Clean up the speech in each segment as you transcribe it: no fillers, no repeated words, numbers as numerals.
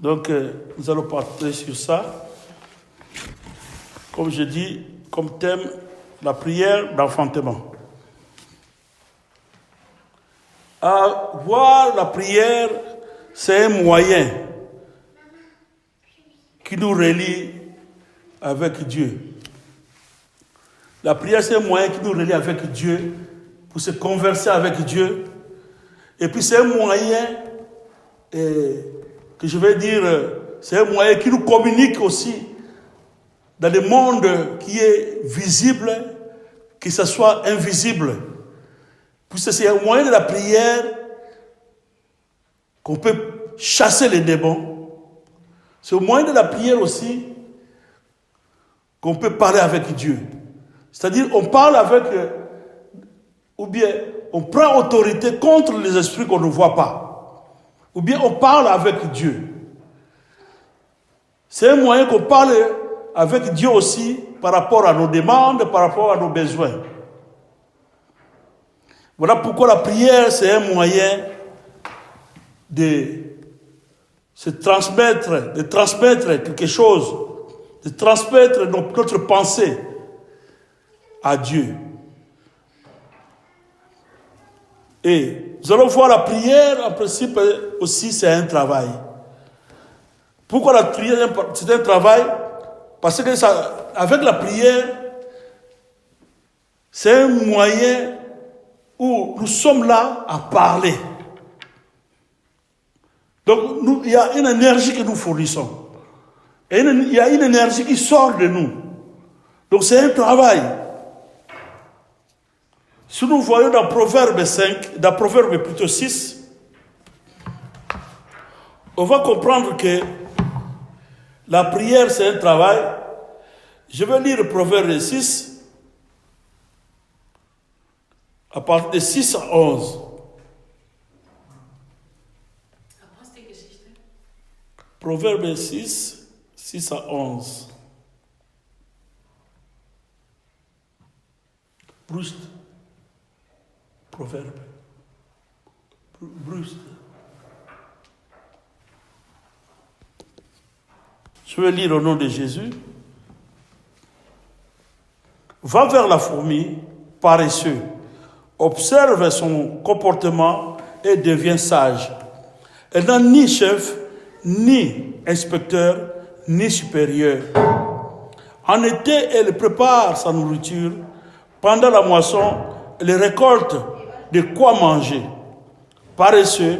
Donc, nous allons partir sur ça. Comme je dis, comme thème, la prière d'enfantement. Voir la prière, c'est un moyen qui nous relie avec Dieu. La prière, c'est un moyen qui nous relie avec Dieu pour se converser avec Dieu. Et puis, c'est un moyen que je vais dire, c'est un moyen qui nous communique aussi dans le monde qui est visible, que ce soit invisible. Puisque c'est un moyen de la prière qu'on peut chasser les démons. C'est au moyen de la prière aussi qu'on peut parler avec Dieu. C'est-à-dire, on parle avec, ou bien on prend autorité contre les esprits qu'on ne voit pas. Ou bien on parle avec Dieu. C'est un moyen qu'on parle avec Dieu aussi par rapport à nos demandes, par rapport à nos besoins. Voilà pourquoi la prière, c'est un moyen de se transmettre, de transmettre quelque chose, de transmettre notre pensée à Dieu. Et nous allons voir la prière, en principe, aussi, c'est un travail. Pourquoi la prière, c'est un travail? Parce que avec la prière, c'est un moyen où nous sommes là à parler. Donc, il y a une énergie que nous fournissons. Et il y a une énergie qui sort de nous. Donc, c'est un travail. Si nous voyons dans Proverbe 5, dans Proverbe plutôt 6, on va comprendre que la prière, c'est un travail. Je vais lire Proverbe 6, à partir de 6 à 11. Proverbe 6, 6 à 11. Brust. Proverbe. Brust. Je vais lire au nom de Jésus. Va vers la fourmi, paresseux. Observe son comportement et devient sage. Elle n'a ni chef, ni inspecteur, ni supérieur. En été, elle prépare sa nourriture. Pendant la moisson, elle récolte de quoi manger. Paresseux,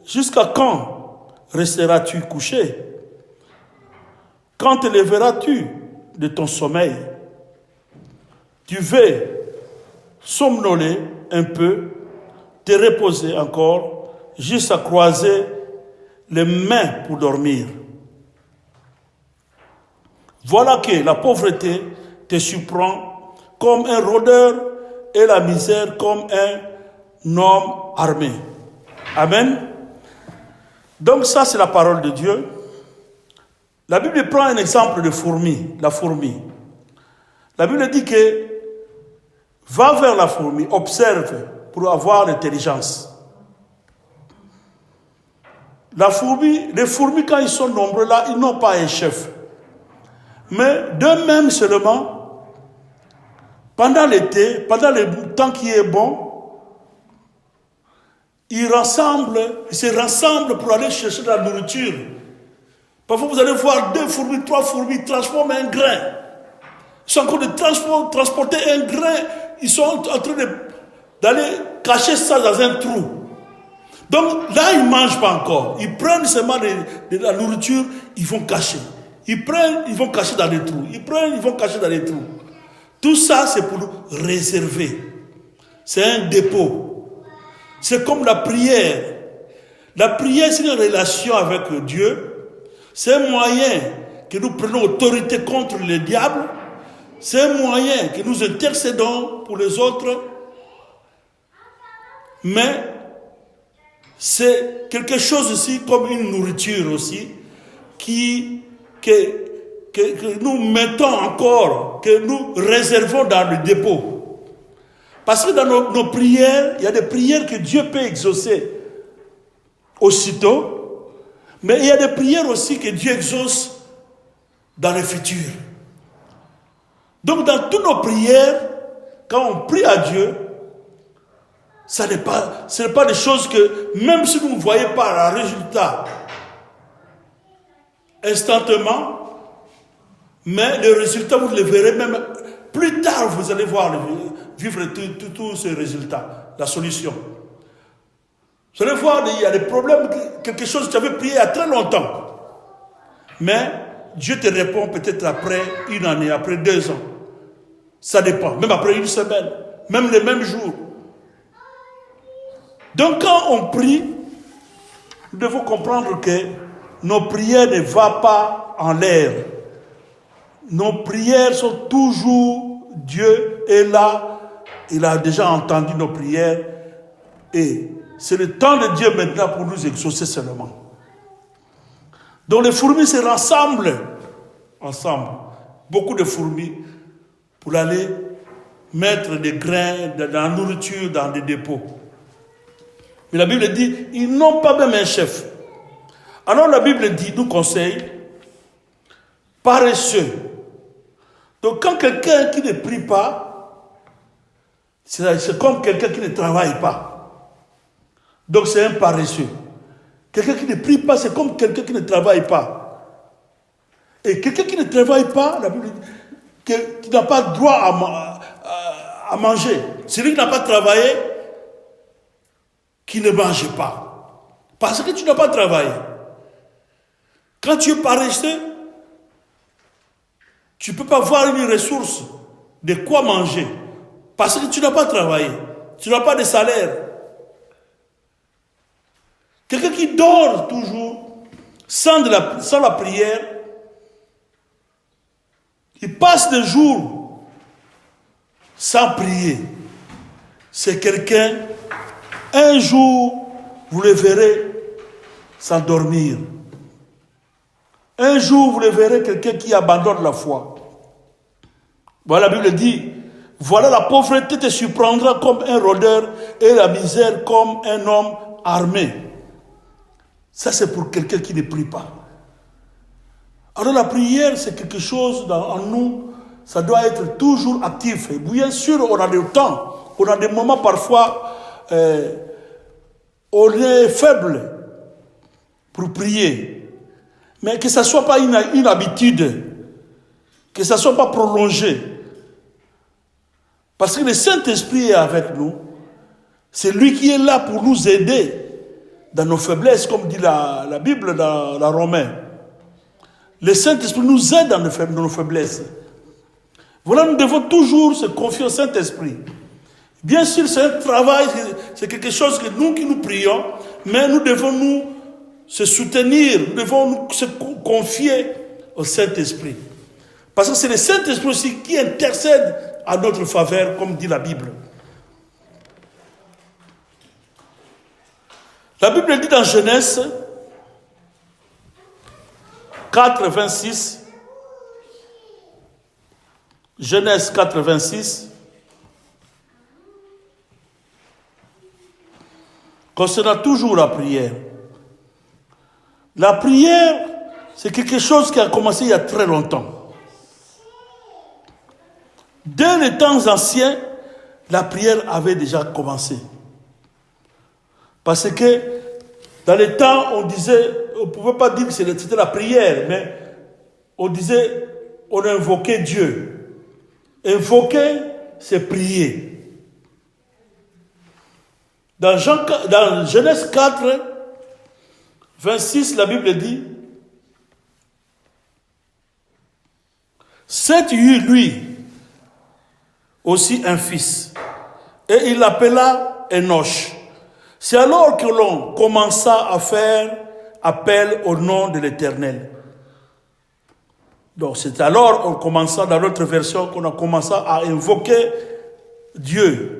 jusqu'à quand resteras-tu couché? Quand te lèveras-tu de ton sommeil? Tu veux somnoler un peu, te reposer encore, juste à croiser les mains pour dormir. Voilà que la pauvreté te surprend comme un rôdeur et la misère comme un homme armé. Amen. Donc ça, c'est la parole de Dieu. La Bible prend un exemple de fourmi, la fourmi. La Bible dit que va vers la fourmi, observe pour avoir l'intelligence. Les fourmis, quand ils sont nombreux là, ils n'ont pas un chef. Mais d'eux-mêmes seulement, pendant l'été, pendant le temps qui est bon, ils se rassemblent pour aller chercher de la nourriture. Parfois, vous allez voir 2 fourmis, 3 fourmis transformer un grain. Ils sont en train de transporter un grain. Ils sont en train d'aller cacher ça dans un trou. Donc là, ils ne mangent pas encore. Ils prennent seulement de la nourriture, ils vont cacher. Ils prennent, ils vont cacher dans les trous. Ils prennent, ils vont cacher dans les trous. Tout ça, c'est pour réserver. C'est un dépôt. C'est comme la prière. La prière, c'est une relation avec Dieu. C'est un moyen que nous prenons autorité contre le diable. C'est un moyen que nous intercédons pour les autres. Mais c'est quelque chose aussi comme une nourriture aussi que nous mettons encore, que nous réservons dans le dépôt. Parce que dans nos prières, il y a des prières que Dieu peut exaucer aussitôt. Mais il y a des prières aussi que Dieu exauce dans le futur. Donc dans toutes nos prières, quand on prie à Dieu, ce n'est pas des choses que, même si vous ne voyez pas le résultat instantanément, mais le résultat, vous le verrez même plus tard, vous allez voir, vivre tous ces résultats, la solution. Vous allez voir, il y a des problèmes, quelque chose que tu avais prié il y a très longtemps. Mais Dieu te répond peut-être après une année, après 2 ans. Ça dépend, même après une semaine, même les mêmes jours. Donc quand on prie, nous devons comprendre que nos prières ne vont pas en l'air. Nos prières sont toujours, Dieu est là, il a déjà entendu nos prières et c'est le temps de Dieu maintenant pour nous exaucer seulement. Donc les fourmis se rassemblent ensemble, beaucoup de fourmis, pour aller mettre des grains de la nourriture dans des dépôts. Mais la Bible dit, ils n'ont pas même un chef. Alors la Bible dit, nous conseille, paresseux. Donc quand quelqu'un qui ne prie pas, c'est comme quelqu'un qui ne travaille pas. Donc c'est un paresseux. Quelqu'un qui ne prie pas, c'est comme quelqu'un qui ne travaille pas. Et quelqu'un qui ne travaille pas, la Bible dit, qui n'a pas droit à manger. Celui qui n'a pas travaillé, qui ne mange pas. Parce que tu n'as pas travaillé. Quand tu es paresseux, tu ne peux pas avoir une ressource de quoi manger. Parce que tu n'as pas travaillé. Tu n'as pas de salaire. Quelqu'un qui dort toujours, sans la prière, il passe des jours sans prier. C'est quelqu'un, un jour, vous le verrez s'endormir. Un jour, vous le verrez quelqu'un qui abandonne la foi. Voilà, la Bible dit, voilà la pauvreté te surprendra comme un rôdeur et la misère comme un homme armé. Ça, c'est pour quelqu'un qui ne prie pas. Alors la prière, c'est quelque chose en nous, ça doit être toujours actif. Et bien sûr, on a du temps, on a des moments parfois, on est faible pour prier. Mais que ça ne soit pas une habitude, que ça ne soit pas prolongé. Parce que le Saint-Esprit est avec nous. C'est lui qui est là pour nous aider dans nos faiblesses, comme dit la Bible dans la Romaine. Le Saint-Esprit nous aide dans nos faiblesses. Voilà, nous devons toujours se confier au Saint-Esprit. Bien sûr, c'est un travail, c'est quelque chose que nous qui nous prions, mais nous devons se soutenir, nous devons se confier au Saint-Esprit. Parce que c'est le Saint-Esprit aussi qui intercède à notre faveur, comme dit la Bible. La Bible dit dans Genèse 4, 26, Genèse 4, 26, concernant toujours la prière. La prière, c'est quelque chose qui a commencé il y a très longtemps. Dès les temps anciens, la prière avait déjà commencé. Parce que dans les temps, on ne pouvait pas dire que c'était la prière, mais on disait, on invoquait Dieu. Invoquer, c'est prier. Dans Genèse 4, 26, la Bible dit, Seth eut, lui, aussi un fils, et il l'appela Enoch. C'est alors que l'on commença à faire appel au nom de l'Éternel. Donc c'est alors on commença, dans notre version, qu'on a commencé à invoquer Dieu.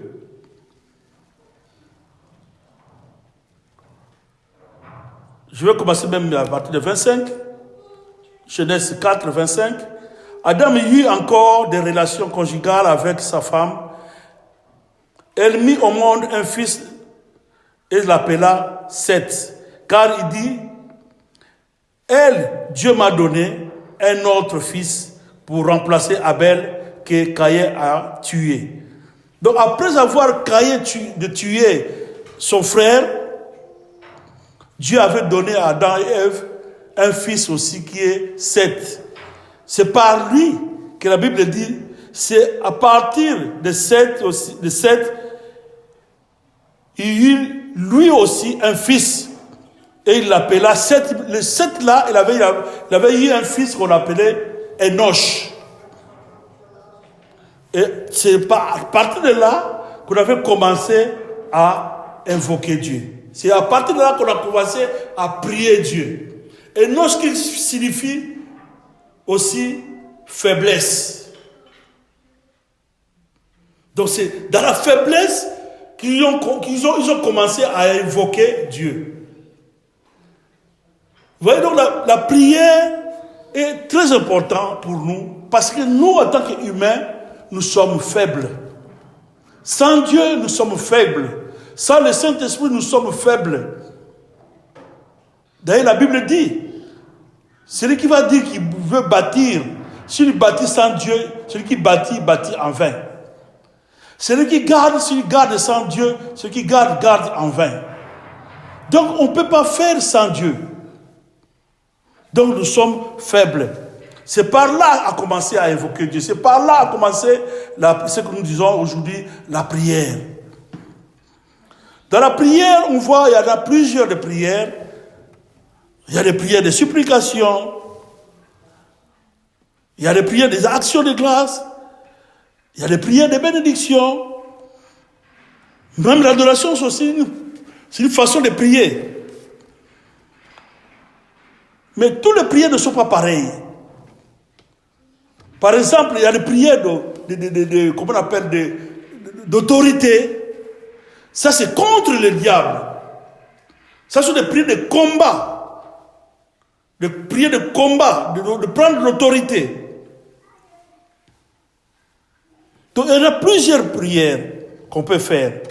Je vais commencer même à partir de 25. Genèse 4, 25. Adam eut encore des relations conjugales avec sa femme. Elle mit au monde un fils et l'appela Seth, car il dit, Dieu m'a donné un autre fils pour remplacer Abel que Caïn a tué. Donc après avoir Caïn tué son frère, Dieu avait donné à Adam et Ève un fils aussi qui est Seth. C'est par lui que la Bible dit, c'est à partir de Seth, il eut lui aussi un fils. Et il l'appela Seth. Le Seth là, il avait eu un fils qu'on appelait Enoch. Et c'est à partir de là qu'on avait commencé à invoquer Dieu. C'est à partir de là qu'on a commencé à prier Dieu. Enoch qui signifie aussi faiblesse. Donc c'est dans la faiblesse qu'ils ont commencé à invoquer Dieu. Vous voyez donc la prière est très importante pour nous parce que nous en tant qu'humains, nous sommes faibles. Sans Dieu, nous sommes faibles. Sans le Saint-Esprit, nous sommes faibles. D'ailleurs, la Bible dit, celui qui va dire qu'il veut bâtir, s'il bâtit sans Dieu, celui qui bâtit en vain. Celui qui garde, s'il garde sans Dieu, celui qui garde en vain. Donc, on ne peut pas faire sans Dieu. Donc, nous sommes faibles. C'est par là à commencer à évoquer Dieu. C'est par là à commencer ce que nous disons aujourd'hui, la prière. Dans la prière, on voit, il y en a plusieurs de prières. Il y a des prières de supplication. Il y a des prières des actions de grâce. Il y a des prières de bénédiction. Même l'adoration, c'est une façon de prier. Mais toutes les prières ne sont pas pareilles. Par exemple, il y a des prières comment on appelle, d'autorité. Ça, c'est contre le diable. Ça sont des prières de combat. Des prières de combat, de prendre l'autorité. Donc, il y a plusieurs prières qu'on peut faire.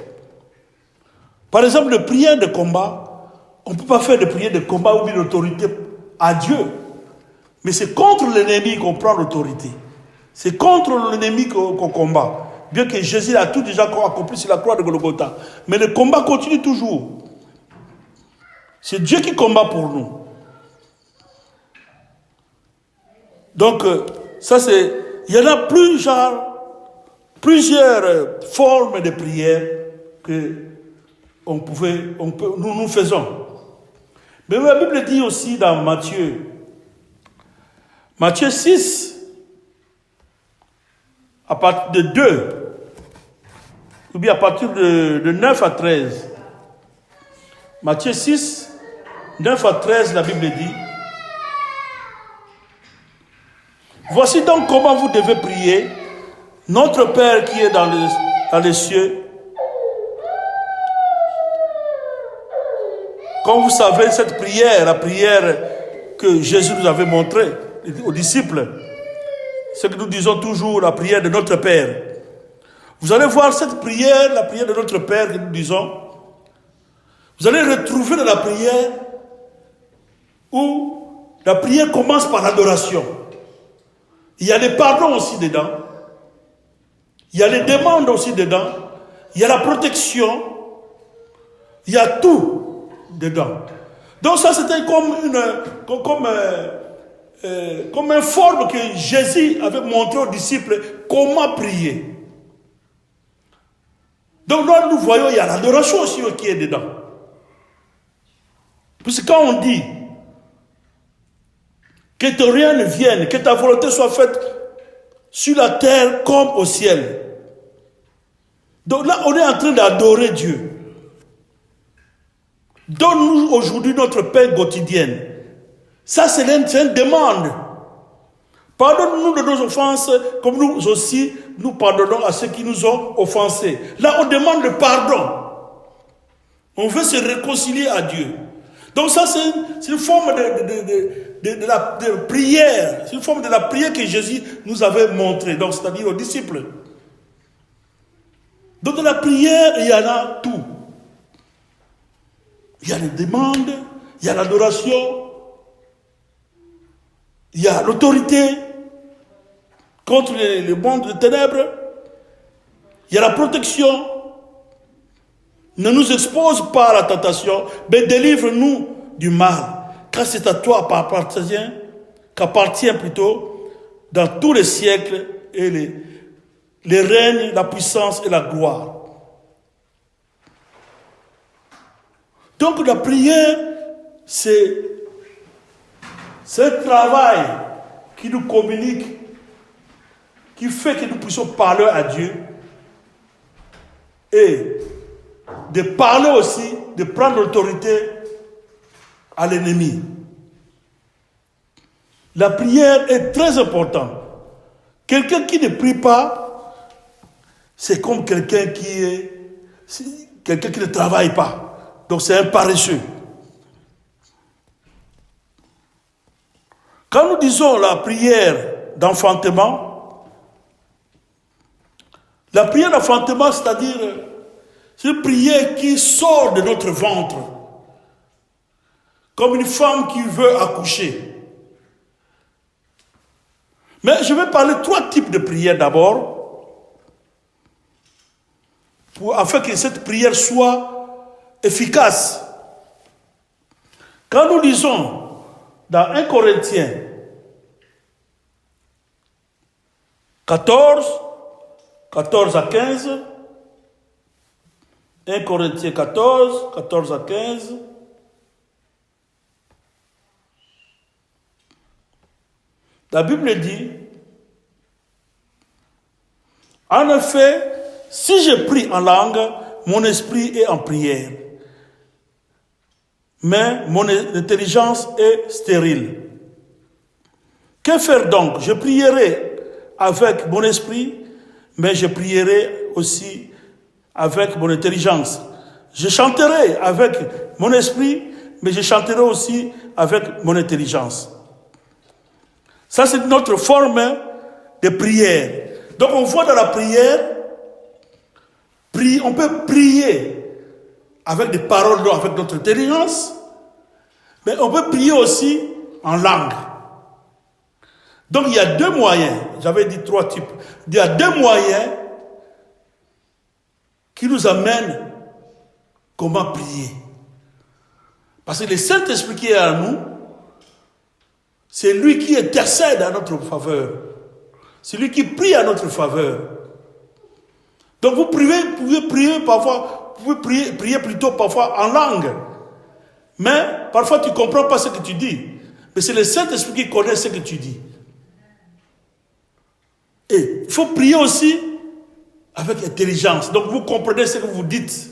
Par exemple, les prières de combat, on ne peut pas faire de prières de combat ou d'autorité à Dieu. Mais c'est contre l'ennemi qu'on prend l'autorité. C'est contre l'ennemi qu'on combat. Bien que Jésus a tout déjà accompli sur la croix de Golgotha. Mais le combat continue toujours. C'est Dieu qui combat pour nous. Donc, ça c'est... Il y en a plusieurs formes de prière que nous faisons. Mais la Bible dit aussi dans Matthieu 6, à partir de 2, ou bien à partir de 9 à 13. Matthieu 6, 9 à 13, la Bible dit, voici donc comment vous devez prier. Notre Père qui est dans les cieux, comme vous savez, cette prière, la prière que Jésus nous avait montrée aux disciples, ce que nous disons toujours, la prière de notre Père. Vous allez voir cette prière, la prière de notre Père que nous disons, vous allez retrouver dans la prière où la prière commence par l'adoration. Il y a les pardons aussi dedans. Il y a les demandes aussi dedans. Il y a la protection. Il y a tout dedans. Donc ça, c'était comme une forme que Jésus avait montré aux disciples comment prier. Donc là, nous voyons, il y a l'adoration aussi qui est dedans. Parce que quand on dit que ton rien ne vienne, que ta volonté soit faite sur la terre comme au ciel. Donc là, on est en train d'adorer Dieu. Donne-nous aujourd'hui notre paix quotidienne. Ça, c'est une demande. Pardonne-nous de nos offenses, comme nous aussi, nous pardonnons à ceux qui nous ont offensés. Là, on demande le pardon. On veut se réconcilier à Dieu. Donc ça, c'est une forme de la prière. C'est une forme de la prière que Jésus nous avait montrée. Donc, c'est-à-dire aux disciples. Donc, dans la prière, il y en a tout. Il y a les demandes, il y a l'adoration, Il y a l'autorité contre le monde des ténèbres. Il y a la protection. Ne nous expose pas à la tentation, mais délivre-nous du mal. Car c'est à toi qu'appartient plutôt dans tous les siècles et les règnes, la puissance et la gloire. Donc la prière, c'est un travail qui nous communique, qui fait que nous puissions parler à Dieu et de parler aussi, de prendre l'autorité à l'ennemi. La prière est très importante. Quelqu'un qui ne prie pas, c'est comme quelqu'un qui ne travaille pas. Donc c'est un paresseux. Quand nous disons la prière d'enfantement, c'est-à-dire c'est une prière qui sort de notre ventre, comme une femme qui veut accoucher. Mais je vais parler de 3 types de prières d'abord, afin que cette prière soit efficace. Quand nous lisons dans 1 Corinthiens 14 à 15, 1 Corinthiens 14 à 15, la Bible dit, en effet, si je prie en langue, mon esprit est en prière, mais mon intelligence est stérile. Que faire donc? Je prierai avec mon esprit, mais je prierai aussi avec mon intelligence. Je chanterai avec mon esprit, mais je chanterai aussi avec mon intelligence. Ça, c'est notre forme de prière. Donc, on voit dans la prière, on peut prier avec des paroles, avec notre intelligence, mais on peut prier aussi en langue. Donc, il y a 2 moyens. J'avais dit 3 types. Il y a 2 moyens qui nous amènent comment prier. Parce que le Saint-Esprit qui est en nous, c'est lui qui intercède à notre faveur. C'est lui qui prie à notre faveur. Donc vous pouvez prier parfois, vous pouvez prier plutôt parfois en langue. Mais parfois tu ne comprends pas ce que tu dis. Mais c'est le Saint-Esprit qui connaît ce que tu dis. Et il faut prier aussi avec intelligence. Donc vous comprenez ce que vous dites.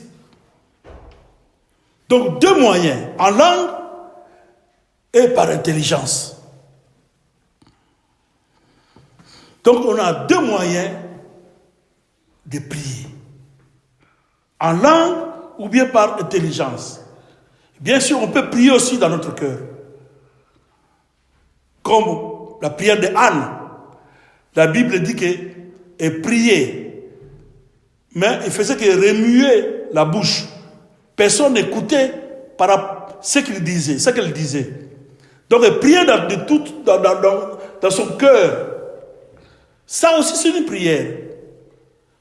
Donc 2 moyens, en langue et par intelligence. Donc on a 2 moyens de prier. En langue ou bien par intelligence. Bien sûr, on peut prier aussi dans notre cœur. Comme la prière de Anne. La Bible dit qu'elle priait. Mais il faisait qu'elle remuait la bouche. Personne n'écoutait par ce qu'elle disait. Donc elle priait dans son cœur. Ça aussi c'est une prière.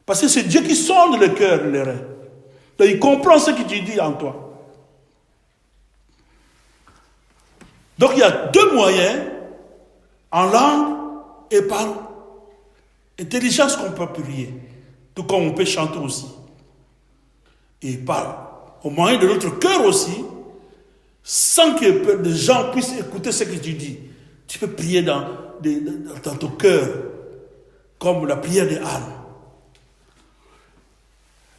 Parce que c'est Dieu qui sonde le cœur et les reins. Donc il comprend ce que tu dis en toi. Donc il y a 2 moyens, en langue et par intelligence qu'on peut prier. Tout comme on peut chanter aussi. Et au moyen de notre cœur aussi, sans que des gens puissent écouter ce que tu dis. Tu peux prier dans ton cœur, comme la prière de Anne.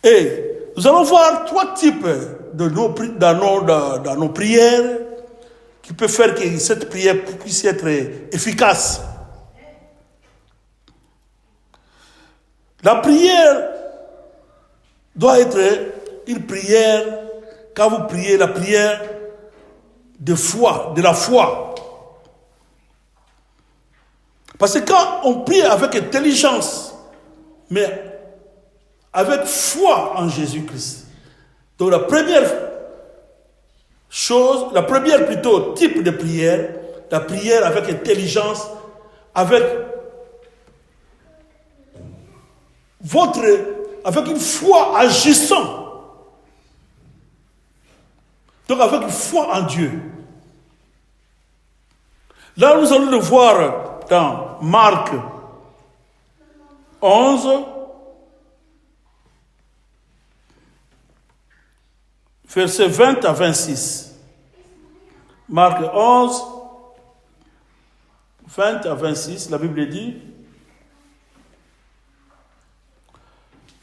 Et nous allons voir 3 types dans nos prières qui peuvent faire que cette prière puisse être efficace. La prière doit être une prière, quand vous priez, la prière de foi, de la foi. Parce que quand on prie avec intelligence, mais avec foi en Jésus-Christ, donc la première type de prière, la prière avec intelligence, avec une foi agissant. Donc avec une foi en Dieu. Là, nous allons le voir dans Marc 11, versets 20 à 26. Marc 11, 20 à 26, la Bible dit: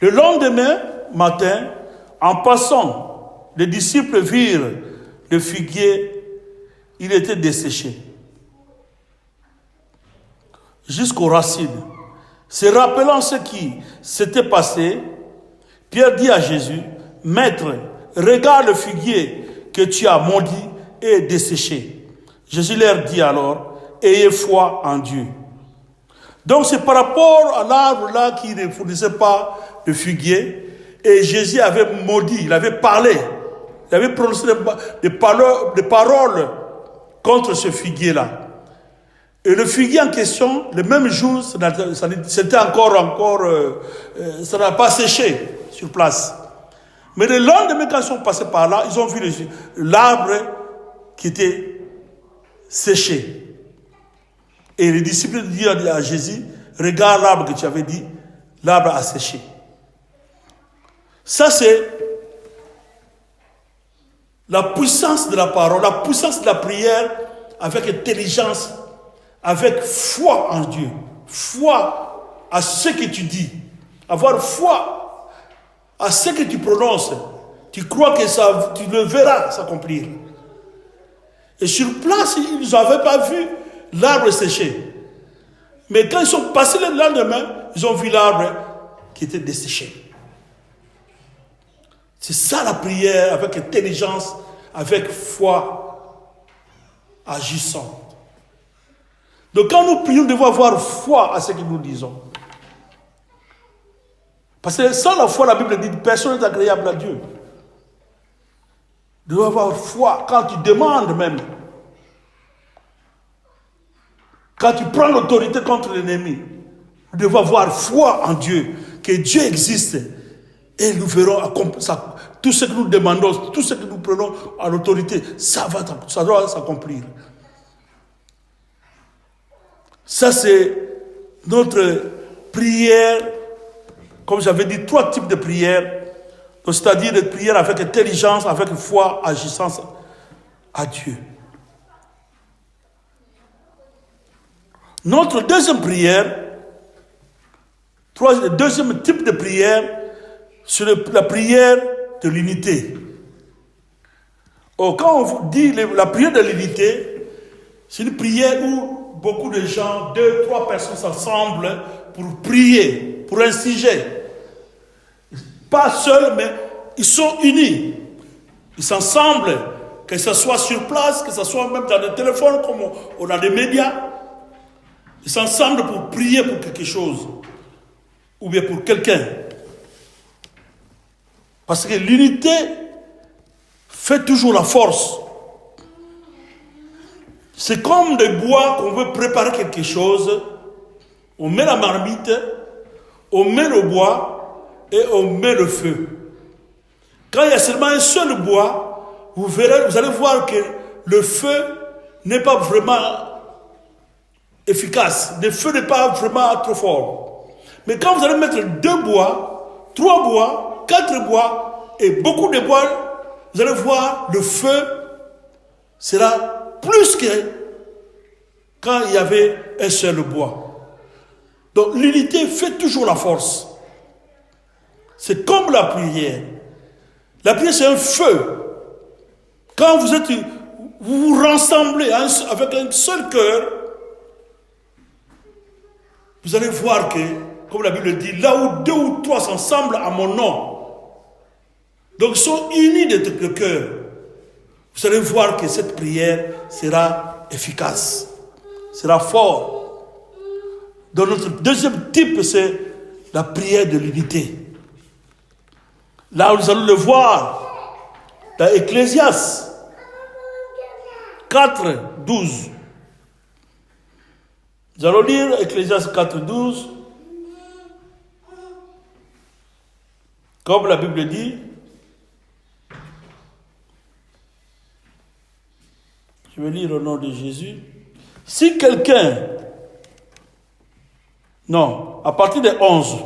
le lendemain matin, en passant, les disciples virent le figuier, il était desséché jusqu'aux racines. Se rappelant ce qui s'était passé, Pierre dit à Jésus: Maître, regarde le figuier que tu as maudit et desséché. Jésus leur dit alors: ayez foi en Dieu. Donc c'est par rapport à l'arbre là qui ne fournissait pas de figuier, et Jésus avait maudit, il avait parlé, il avait prononcé des paroles contre ce figuier là. Et le figuier en question, le même jour, c'était ça n'a pas séché sur place. Mais le lendemain, quand ils sont passés par là, ils ont vu l'arbre qui était séché. Et les disciples disent à Jésus: regarde l'arbre que tu avais dit, l'arbre a séché. Ça, c'est la puissance de la parole, la puissance de la prière avec intelligence, avec foi en Dieu, foi à ce que tu dis, avoir foi à ce que tu prononces. Tu crois que tu le verras s'accomplir. Et sur place, ils n'avaient pas vu l'arbre séché. Mais quand ils sont passés le lendemain, ils ont vu l'arbre qui était desséché. C'est ça la prière avec intelligence, avec foi agissante. Donc quand nous prions, nous devons avoir foi à ce que nous disons. Parce que sans la foi, la Bible dit, personne n'est agréable à Dieu. Nous devons avoir foi quand tu demandes même. Quand tu prends l'autorité contre l'ennemi, nous devons avoir foi en Dieu, que Dieu existe. Et nous verrons tout ce que nous demandons, tout ce que nous prenons à l'autorité, ça doit s'accomplir. Ça, c'est notre prière. Comme j'avais dit, 3 types de prières. C'est-à-dire des prières avec intelligence, avec foi, agissance à Dieu. Notre deuxième prière, deuxième type de prière, c'est la prière de l'unité. Quand on vous dit la prière de l'unité, c'est une prière où beaucoup de gens, 2, 3 personnes s'assemblent pour prier, pour un sujet. Pas seuls, mais ils sont unis. Ils s'assemblent, que ce soit sur place, que ce soit même dans le téléphone, comme on a des médias. Ils s'assemblent pour prier pour quelque chose, ou bien pour quelqu'un. Parce que l'unité fait toujours la force. C'est comme des bois qu'on veut préparer quelque chose. On met la marmite, on met le bois et on met le feu. Quand il y a seulement un seul bois, vous allez voir que le feu n'est pas vraiment efficace. Le feu n'est pas vraiment trop fort. Mais quand vous allez mettre 2 bois, 3 bois, 4 bois et beaucoup de bois, vous allez voir le feu sera plus que quand il y avait un seul bois. Donc l'unité fait toujours la force. C'est comme la prière. La prière, c'est un feu. Quand vous vous rassemblez avec un seul cœur, vous allez voir que, comme la Bible dit, là où 2 ou 3 s'assemblent à mon nom, donc ils sont unis de tout le cœur, vous allez voir que cette prière sera efficace, sera forte. Donc notre deuxième type, c'est la prière de l'unité. Là, nous allons le voir dans Ecclésiaste 4, 12. Nous allons lire Ecclésiaste 4:12. Comme la Bible dit, je vais lire au nom de Jésus. Si quelqu'un, non, à partir des 11,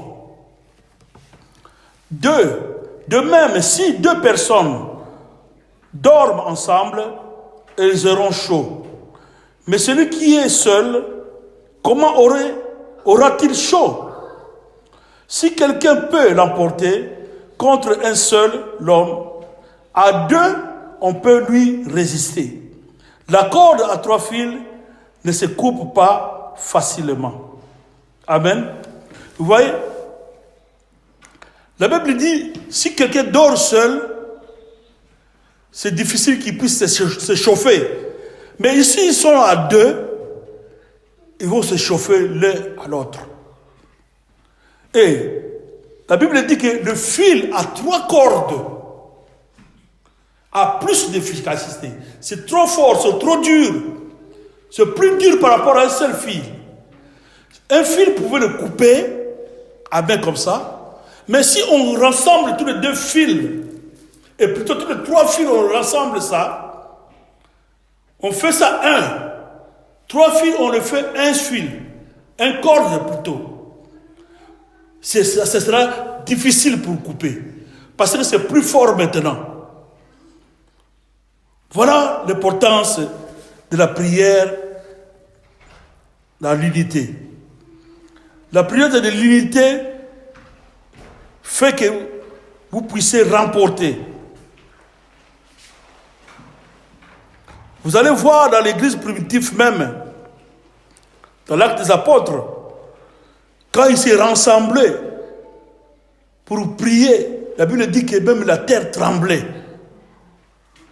de même, si deux personnes dorment ensemble, elles auront chaud. Mais celui qui est seul, comment aura-t-il chaud? Si quelqu'un peut l'emporter contre un seul l'homme, à deux, on peut lui résister. La corde à 3 fils ne se coupe pas facilement. Amen. Vous voyez, la Bible dit, si quelqu'un dort seul, c'est difficile qu'il puisse se chauffer. Mais ici, ils sont à deux, ils vont se chauffer l'un à l'autre. Et la Bible dit que le fil à 3 cordes a plus d'efficacité. C'est trop fort, c'est trop dur. C'est plus dur par rapport à un seul fil. Un fil pouvait le couper à main comme ça. Mais si on rassemble tous les 2 fils, et plutôt tous les 3 fils, on rassemble ça, on fait ça 1. 3 fils, on le fait un fil. Un corde plutôt. Ce sera difficile pour couper. Parce que c'est plus fort maintenant. Voilà l'importance de la prière dans l'unité. La prière de l'unité fait que vous puissiez remporter. Vous allez voir dans l'église primitive même, dans l'acte des apôtres, quand ils s'est rassemblés pour prier, la Bible dit que même la terre tremblait.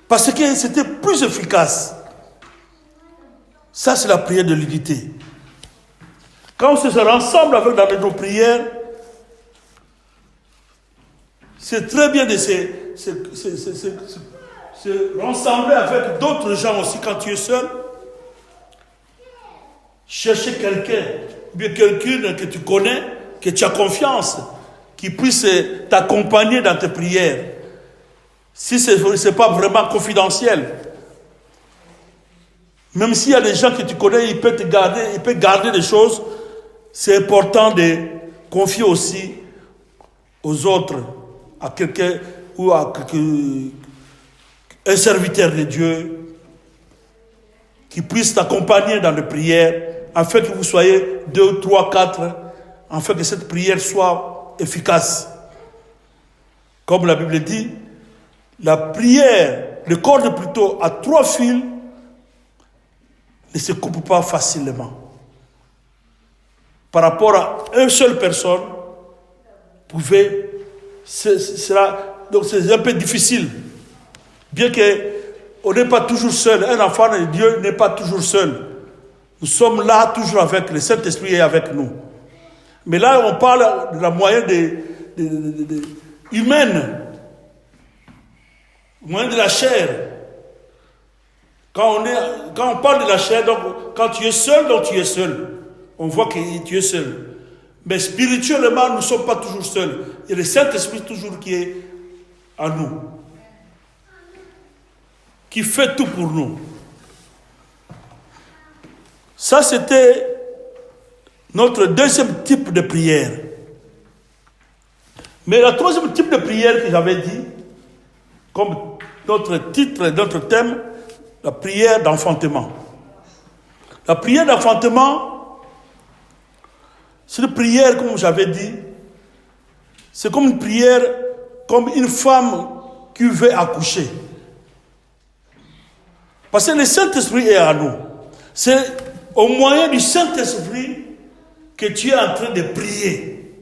Parce que c'était plus efficace. Ça, c'est la prière de l'unité. Quand on se rassemble avec dans nos prières, c'est très bien de se rassembler avec d'autres gens aussi quand tu es seul. Chercher quelqu'un, bien quelqu'un que tu connais, que tu as confiance, qui puisse t'accompagner dans tes prières. Si ce n'est pas vraiment confidentiel. Même s'il y a des gens que tu connais, il peut garder des choses. C'est important de confier aussi aux autres, à quelqu'un ou à un serviteur de Dieu qui puisse t'accompagner dans les prières, afin que vous soyez 2, 3, 4, afin que cette prière soit efficace. Comme la Bible dit, la prière, le corde plutôt à 3 fils, ne se coupe pas facilement. Par rapport à une seule personne, donc c'est un peu difficile. Bien qu'on n'est pas toujours seul, un enfant de Dieu n'est pas toujours seul. Nous sommes là toujours avec le Saint-Esprit et avec nous. Mais là, on parle de la moyenne humaine, moyenne de la chair. Quand on parle de la chair, donc quand tu es seul, donc tu es seul. On voit que tu es seul. Mais spirituellement, nous ne sommes pas toujours seuls. Il y a le Saint-Esprit toujours qui est en nous. Qui fait tout pour nous. Ça, c'était notre deuxième type de prière. Mais le troisième type de prière que j'avais dit, comme notre titre, notre thème, la prière d'enfantement. La prière d'enfantement, c'est une prière, comme j'avais dit, c'est comme une prière, comme une femme qui veut accoucher. Parce que le Saint-Esprit est à nous. C'est au moyen du Saint-Esprit que tu es en train de prier.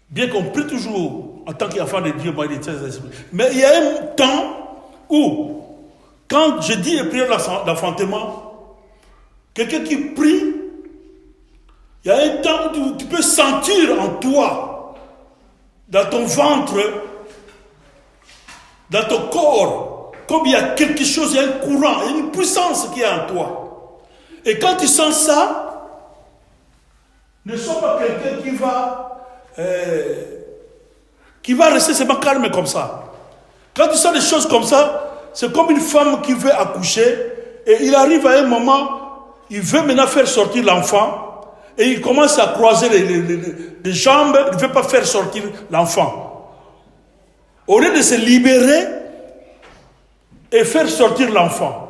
Bien qu'on prie toujours en tant qu'enfant de Dieu, moyen du Saint-Esprit. Mais il y a un temps où, quand je dis la prière d'enfantement, quelqu'un qui prie, il y a un temps où tu peux sentir en toi, dans ton ventre, dans ton corps, comme il y a quelque chose, il y a un courant, il y a une puissance qui est en toi. Et quand tu sens ça, ne sont pas quelqu'un qui va rester seulement calme comme ça. Quand tu sens des choses comme ça, c'est comme une femme qui veut accoucher et il arrive à un moment, il veut maintenant faire sortir l'enfant et il commence à croiser les jambes, il ne veut pas faire sortir l'enfant. Au lieu de se libérer et faire sortir l'enfant.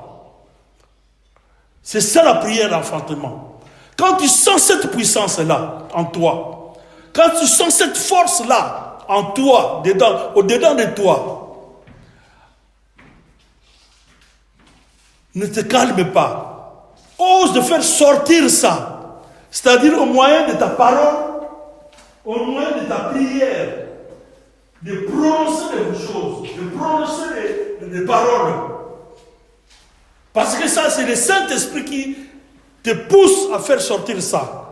C'est ça la prière d'enfantement. Quand tu sens cette puissance-là en toi, quand tu sens cette force-là en toi, au-dedans de toi, ne te calme pas. Ose de faire sortir ça. C'est-à-dire au moyen de ta parole, au moyen de ta prière, de prononcer des choses, de prononcer des paroles. Parce que ça, c'est le Saint-Esprit qui te pousse à faire sortir ça.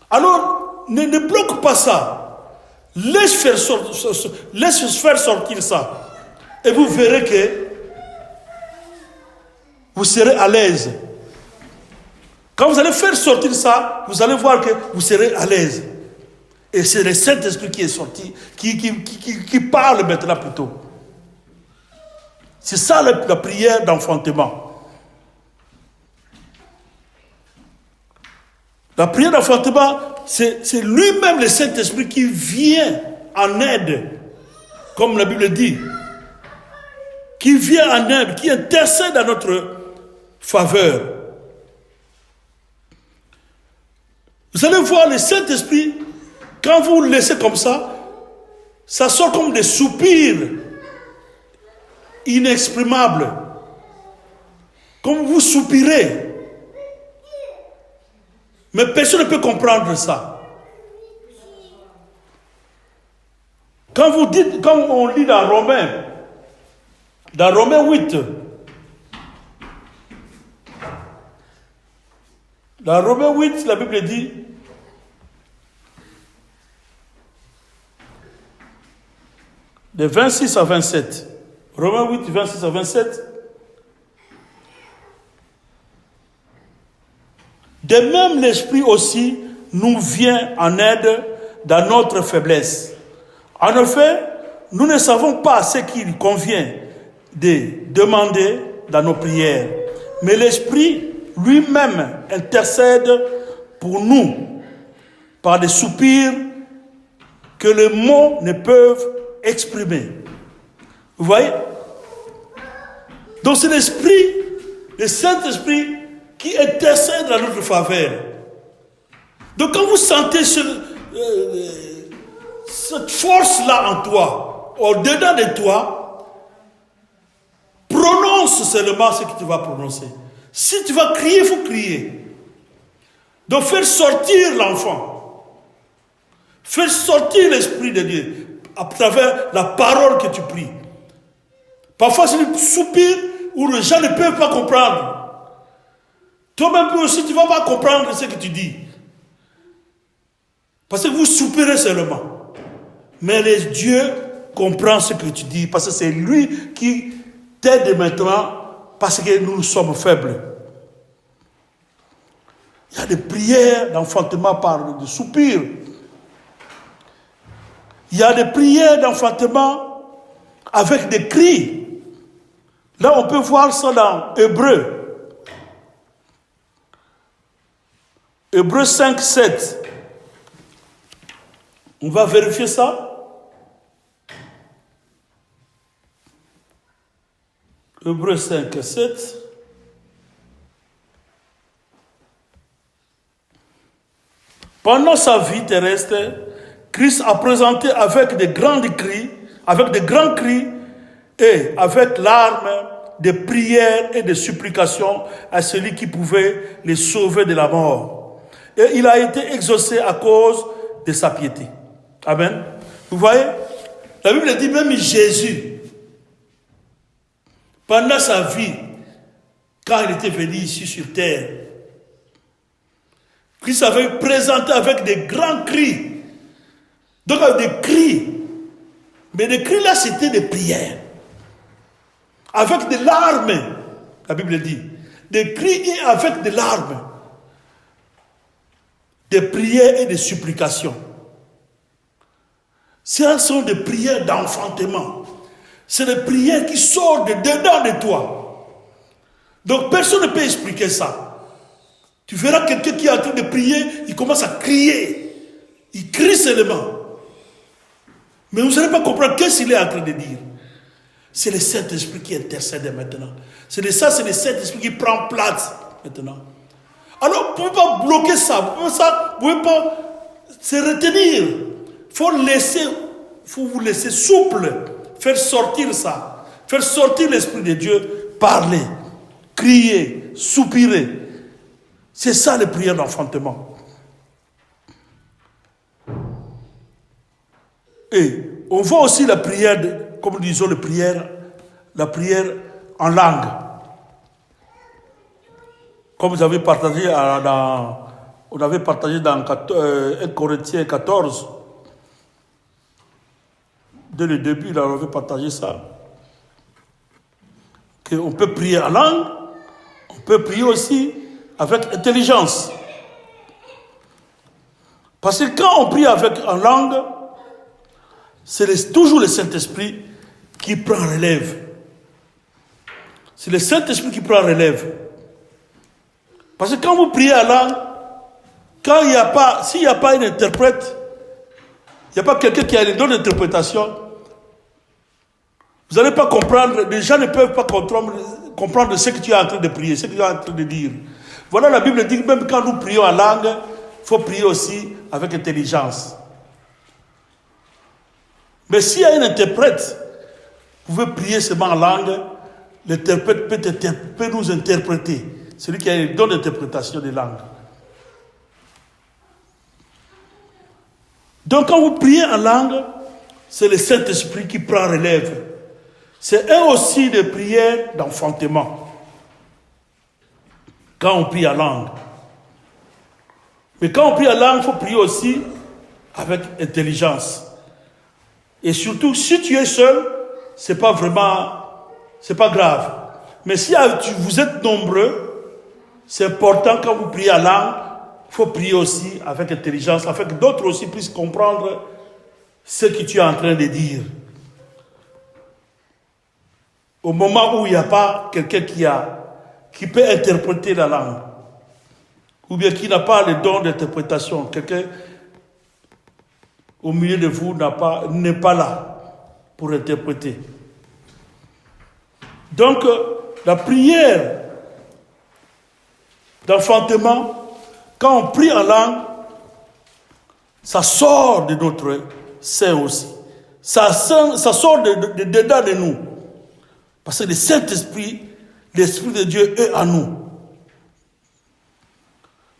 Alors, ne bloque pas ça. Laisse faire sortir ça. Et vous verrez que vous serez à l'aise. Quand vous allez faire sortir ça, vous allez voir que vous serez à l'aise. Et c'est le Saint-Esprit qui est sorti, qui parle maintenant plutôt. C'est ça la prière d'enfantement. La prière d'enfantement, c'est lui-même le Saint-Esprit qui vient en aide, comme la Bible dit. Qui vient en aide, qui intercède à notre faveur. Vous allez voir le Saint-Esprit, quand vous le laissez comme ça sort comme des soupirs inexprimables. Comme vous soupirez. Mais personne ne peut comprendre ça. Quand on lit dans Romains 8, dans Romains 8, la Bible dit, de 26 à 27, Romains 8, 26 à 27, de même l'Esprit aussi nous vient en aide dans notre faiblesse. En effet, nous ne savons pas ce qu'il convient de demander dans nos prières, mais l'Esprit lui-même intercède pour nous par des soupirs que les mots ne peuvent exprimer. Vous voyez? Donc c'est l'Esprit, le Saint-Esprit qui intercède à notre faveur. Donc quand vous sentez cette force-là en toi, au-dedans de toi, prononce seulement ce que tu vas prononcer. Si tu vas crier, il faut crier. Donc faire sortir l'enfant. Faire sortir l'Esprit de Dieu à travers la parole que tu pries. Parfois c'est un soupir où les gens ne peuvent pas comprendre. Toi-même aussi tu ne vas pas comprendre ce que tu dis. Parce que vous soupirez seulement. Mais Dieu comprend ce que tu dis. Parce que c'est lui qui t'aide maintenant. Parce que nous sommes faibles. Il y a des prières d'enfantement par des soupirs. Il y a des prières d'enfantement avec des cris. Là, on peut voir ça dans Hébreux. Hébreux 5, 7. On va vérifier ça. Hébreux 5, 7. Pendant sa vie terrestre, Christ a présenté avec de grands cris et avec larmes, des prières et des supplications à celui qui pouvait les sauver de la mort. Et il a été exaucé à cause de sa piété. Amen. Vous voyez, la Bible dit même Jésus, pendant sa vie, quand il était venu ici sur terre, Christ avait présenté avec des grands cris. Donc avec des cris. Mais les cris là, c'était des prières. Avec des larmes, la Bible dit. Des cris et avec des larmes. des prières et des supplications. Ce sont des prières d'enfantement. C'est des prières qui sortent de dedans de toi. Donc personne ne peut expliquer ça. Tu verras quelqu'un qui est en train de prier, il commence à crier. Il crie seulement. Mais vous n'allez pas comprendre qu'est-ce qu'il est en train de dire. C'est le Saint-Esprit qui intercède maintenant. C'est le Saint-Esprit qui prend place maintenant. Alors, vous ne pouvez pas bloquer ça. Vous ne pouvez pas se retenir. Il faut vous laisser souple. Faire sortir ça. Faire sortir l'Esprit de Dieu. Parler. Crier. Soupirer. C'est ça les prières d'enfantement. Et on voit aussi la prière, comme nous disons, la prière en langue. Comme vous avez partagé dans 1 Corinthiens 14, dès le début, là, on avait partagé ça. Qu'on peut prier en langue, on peut prier aussi avec intelligence. Parce que quand on prie en langue, c'est toujours le Saint-Esprit qui prend relève. C'est le Saint-Esprit qui prend relève. Parce que quand vous priez en langue, s'il n'y a pas un interprète, il n'y a pas quelqu'un qui a les dons d'interprétation, vous n'allez pas comprendre, les gens ne peuvent pas comprendre ce que tu es en train de prier, ce que tu es en train de dire. Voilà, la Bible dit que même quand nous prions en langue, il faut prier aussi avec intelligence. Mais s'il y a un interprète, vous pouvez prier seulement en langue, l'interprète peut nous interpréter. Celui qui a le don d'interprétation des langues. Donc quand vous priez en langue, c'est le Saint-Esprit qui prend relève. C'est un aussi de prière d'enfantement. Quand on prie en langue. Mais quand on prie en langue, il faut prier aussi avec intelligence. Et surtout, si tu es seul, c'est pas grave. Mais si vous êtes nombreux, c'est important quand vous priez en langue, il faut prier aussi avec intelligence, afin que d'autres aussi puissent comprendre ce que tu es en train de dire. Au moment où il n'y a pas quelqu'un qui peut interpréter la langue, ou bien qui n'a pas le don d'interprétation, quelqu'un au milieu de vous n'est pas là pour interpréter. Donc, la prière d'enfantement, quand on prie en langue, ça sort de notre sein aussi. Ça sort de dedans de nous. Parce que le Saint-Esprit, l'Esprit de Dieu est en nous.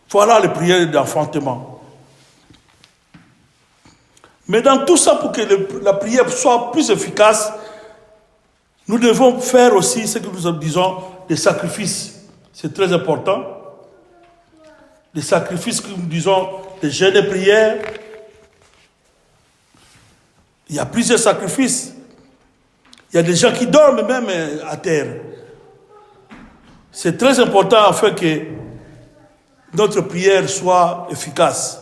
Voilà les prières d'enfantement. Mais dans tout ça, pour que la prière soit plus efficace, nous devons faire aussi ce que nous disons, des sacrifices. C'est très important. Les sacrifices que nous disons, des jeûnes et prières. Il y a plusieurs sacrifices. Il y a des gens qui dorment même à terre. C'est très important afin que notre prière soit efficace.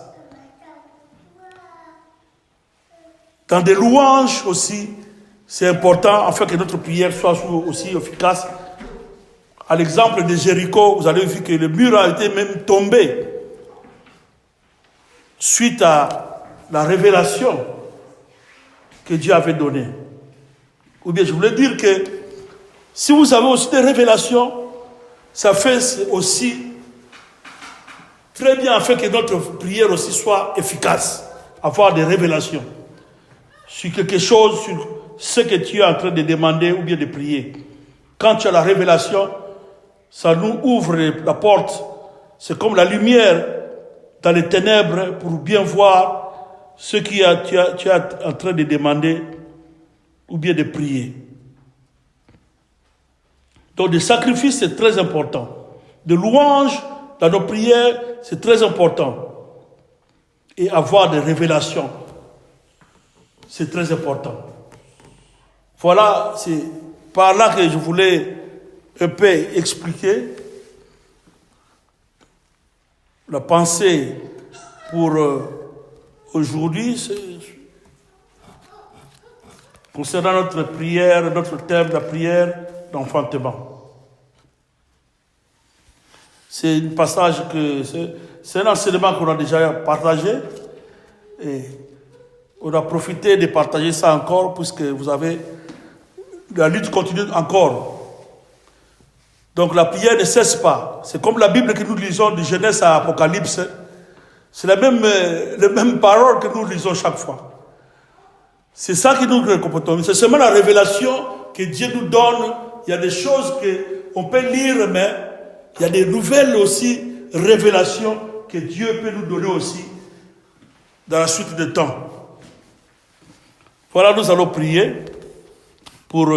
Dans des louanges aussi, c'est important afin que notre prière soit aussi efficace. À l'exemple de Jéricho, vous avez vu que le mur a été même tombé suite à la révélation que Dieu avait donnée. Ou bien je voulais dire que si vous avez aussi des révélations, ça fait aussi très bien afin que notre prière aussi soit efficace. Avoir des révélations sur quelque chose, sur ce que tu es en train de demander ou bien de prier. Quand tu as la révélation, ça nous ouvre la porte. C'est comme la lumière dans les ténèbres pour bien voir ce que tu es en train de demander ou bien de prier. Donc, des sacrifices, c'est très important. De louanges dans nos prières, c'est très important. Et avoir des révélations, c'est très important. Voilà, c'est par là que je voulais un peu expliquer la pensée pour aujourd'hui, concernant notre prière, notre thème de la prière d'enfantement. C'est un passage c'est un enseignement qu'on a déjà partagé et on a profité de partager ça encore puisque vous avez la lutte continue encore. Donc la prière ne cesse pas. C'est comme la Bible que nous lisons de Genèse à Apocalypse. C'est les mêmes paroles que nous lisons chaque fois. C'est ça qui nous réconforte. C'est seulement la révélation que Dieu nous donne. Il y a des choses qu'on peut lire, mais il y a des nouvelles aussi révélations que Dieu peut nous donner aussi dans la suite du temps. Voilà, nous allons prier pour